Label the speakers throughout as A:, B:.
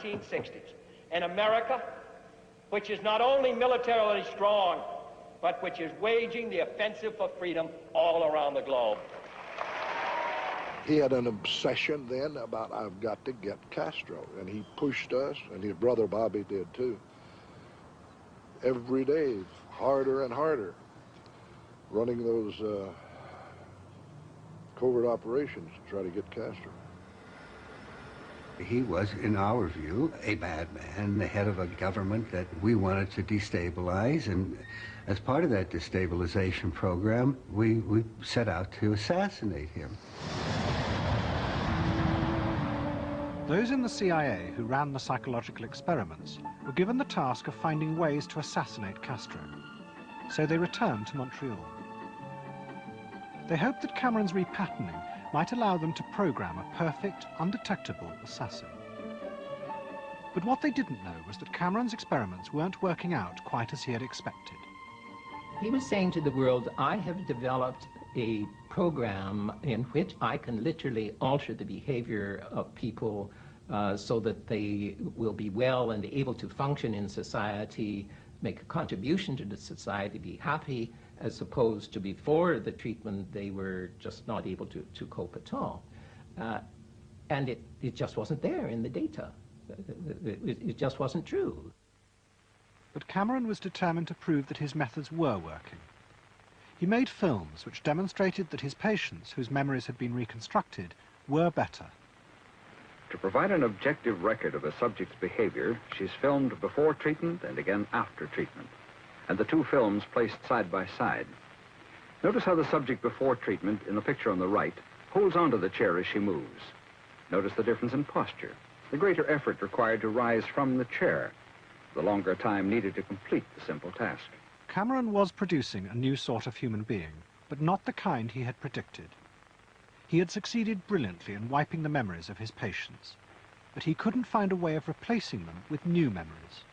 A: 1960s. An America which is not only militarily strong, but which is waging the offensive for freedom all around the globe.
B: He had an obsession then about, I've got to get Castro, and he pushed us, and his brother Bobby did too. Every day, harder and harder, running those covert operations to try to get Castro.
C: He was, in our view, a bad man, the head of a government that we wanted to destabilize, and as part of that destabilization program, we set out to assassinate him.
D: Those in the CIA who ran the psychological experiments were given the task of finding ways to assassinate Castro, so they returned to Montreal. They hoped that Cameron's repatterning might allow them to program a perfect, undetectable assassin. But what they didn't know was that Cameron's experiments weren't working out quite as he had expected.
E: He was saying to the world, I have developed a program in which I can literally alter the behavior of people so that they will be well and able to function in society, make a contribution to the society, be happy, as opposed to before the treatment they were just not able to cope at all. And it just wasn't there in the data. It just wasn't true.
D: But Cameron was determined to prove that his methods were working. He made films which demonstrated that his patients, whose memories had been reconstructed, were better.
F: To provide an objective record of a subject's behavior, she's filmed before treatment and again after treatment, and the two films placed side by side. Notice how the subject before treatment, in the picture on the right, holds onto the chair as she moves. Notice the difference in posture, the greater effort required to rise from the chair, the longer time needed to complete the simple task.
D: Cameron was producing a new sort of human being, but not the kind he had predicted. He had succeeded brilliantly in wiping the memories of his patients, but he couldn't find a way of replacing them with new memories.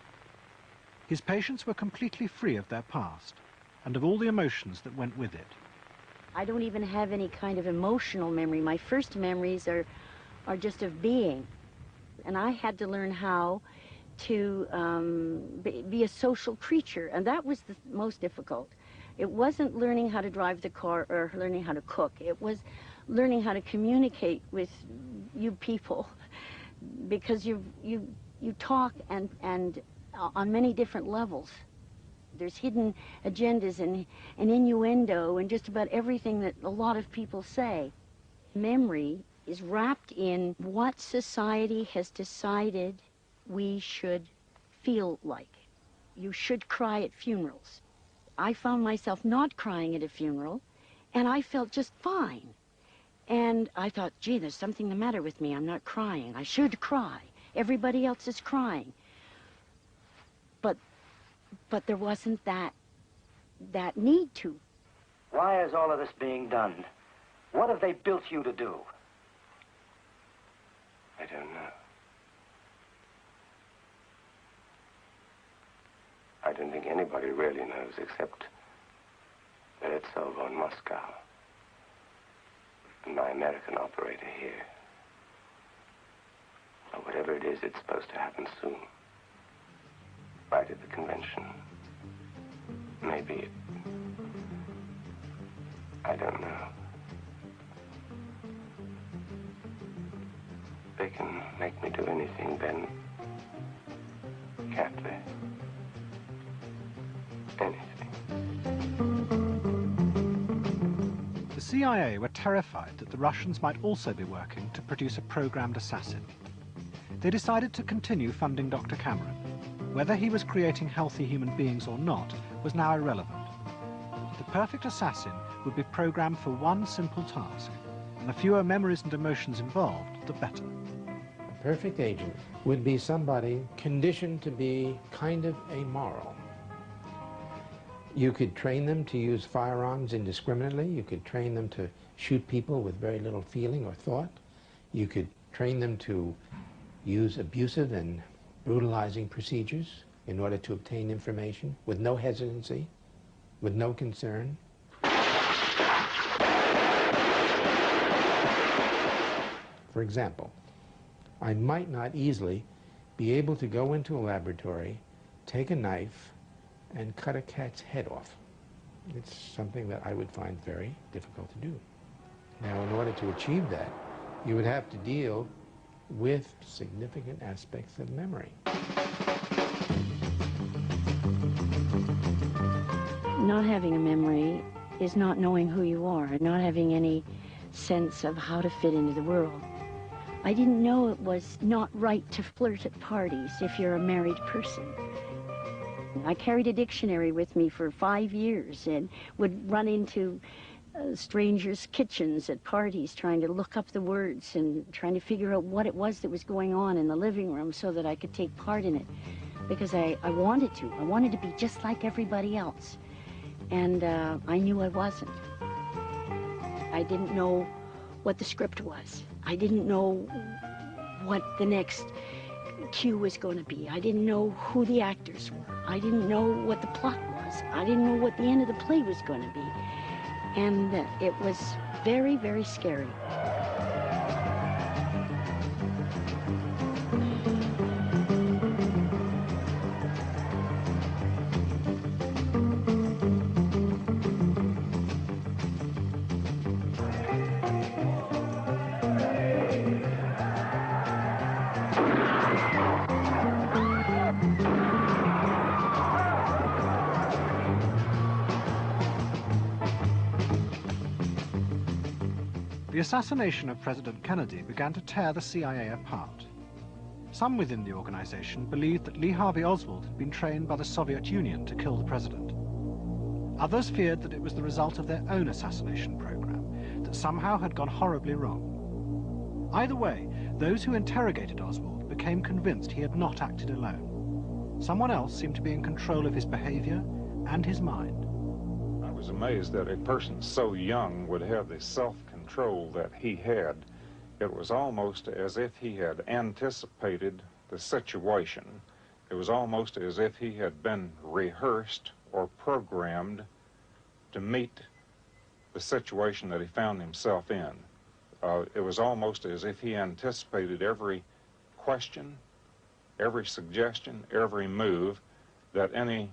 D: His patients were completely free of their past and of all the emotions that went with it.
G: I don't even have any kind of emotional memory. My first memories are just of being. And I had to learn how to be a social creature, and that was the most difficult. It wasn't learning how to drive the car or learning how to cook. It was learning how to communicate with you people, because you talk and on many different levels. There's hidden agendas and innuendo and just about everything that a lot of people say. Memory is wrapped in what society has decided we should feel like. You should cry at funerals. I found myself not crying at a funeral, and I felt just fine. And I thought, gee, there's something the matter with me. I'm not crying. I should cry. Everybody else is crying. But there wasn't that need to.
H: Why is all of this being done? What have they built you to do?
I: I don't know. I don't think anybody really knows except Beretsov in Moscow and my American operator here. Or whatever it is, it's supposed to happen soon. Right at the convention. Maybe I don't know. They can make me do anything then, can't they? Anything.
D: The CIA were terrified that the Russians might also be working to produce a programmed assassin. They decided to continue funding Dr. Cameron. Whether he was creating healthy human beings or not was now irrelevant. The perfect assassin would be programmed for one simple task, and the fewer memories and emotions involved, the better.
J: A perfect agent would be somebody conditioned to be kind of amoral. You could train them to use firearms indiscriminately. You could train them to shoot people with very little feeling or thought. You could train them to use abusive and brutalizing procedures in order to obtain information with no hesitancy, with no concern. For example, I might not easily be able to go into a laboratory, take a knife, and cut a cat's head off. It's something that I would find very difficult to do. Now, in order to achieve that, you would have to deal with significant aspects of memory.
G: Not having a memory is not knowing who you are, not having any sense of how to fit into the world. I didn't know it was not right to flirt at parties if you're a married person. I carried a dictionary with me for 5 years and would run into strangers' kitchens at parties trying to look up the words and trying to figure out what it was that was going on in the living room so that I could take part in it, because I wanted to. I wanted to be just like everybody else. And I knew I wasn't. I didn't know what the script was. I didn't know what the next cue was going to be. I didn't know who the actors were. I didn't know what the plot was. I didn't know what the end of the play was going to be. And it was very, very scary.
D: The assassination of President Kennedy began to tear the CIA apart. Some within the organization believed that Lee Harvey Oswald had been trained by the Soviet Union to kill the president. Others feared that it was the result of their own assassination program, that somehow had gone horribly wrong. Either way, those who interrogated Oswald became convinced he had not acted alone. Someone else seemed to be in control of his behavior and his mind.
K: I was amazed that a person so young would have the self-control that he had. It was almost as if he had anticipated the situation. It was almost as if he had been rehearsed or programmed to meet the situation that he found himself in. It was almost as if he anticipated every question, every suggestion, every move that any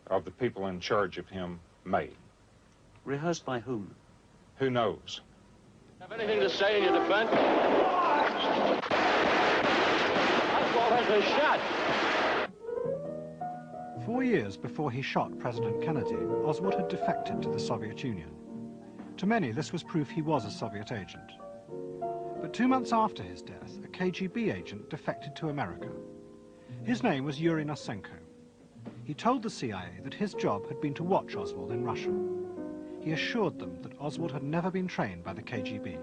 K: of the people in charge of him made.
L: Rehearsed by whom?
K: Who knows?
A: Have anything to say in your defense? Oswald has been shot.
D: 4 years before he shot President Kennedy, Oswald had defected to the Soviet Union. To many, this was proof he was a Soviet agent. But 2 months after his death, a KGB agent defected to America. His name was Yuri Nosenko. He told the CIA that his job had been to watch Oswald in Russia. He assured them that Oswald had never been trained by the KGB.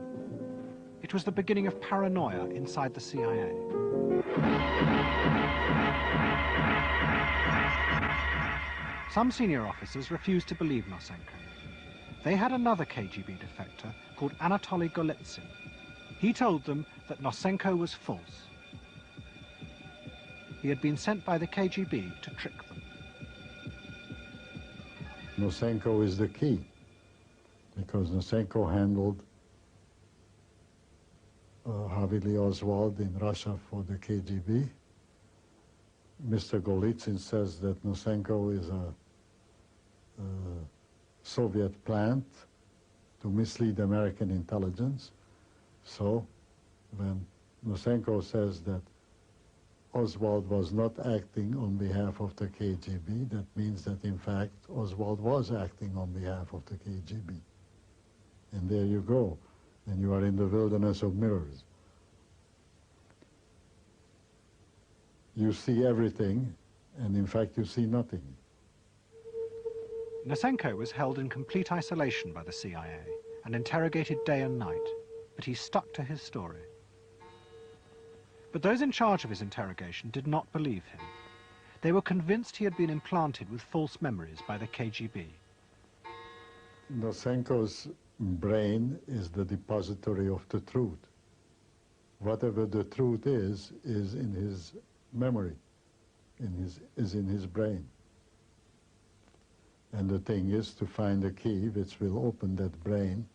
D: It was the beginning of paranoia inside the CIA. Some senior officers refused to believe Nosenko. They had another KGB defector called Anatoly Golitsyn. He told them that Nosenko was false. He had been sent by the KGB to trick them.
M: Nosenko is the key, because Nosenko handled Harvey Lee Oswald in Russia for the KGB. Mr. Golitsyn says that Nosenko is a Soviet plant to mislead American intelligence. So when Nosenko says that Oswald was not acting on behalf of the KGB, that means that in fact Oswald was acting on behalf of the KGB. And there you go, and you are in the wilderness of mirrors. You see everything, and in fact you see nothing.
D: Nosenko was held in complete isolation by the CIA and interrogated day and night, but he stuck to his story. But those in charge of his interrogation did not believe him. They were convinced he had been implanted with false memories by the KGB.
M: Nosenko's brain is the depository of the truth. Whatever the truth is in his memory, is in his brain. And the thing is to find a key which will open that brain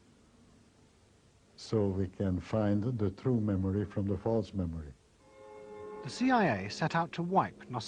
M: so we can find the true memory from the false memory.
D: The CIA set out to wipe Nosenko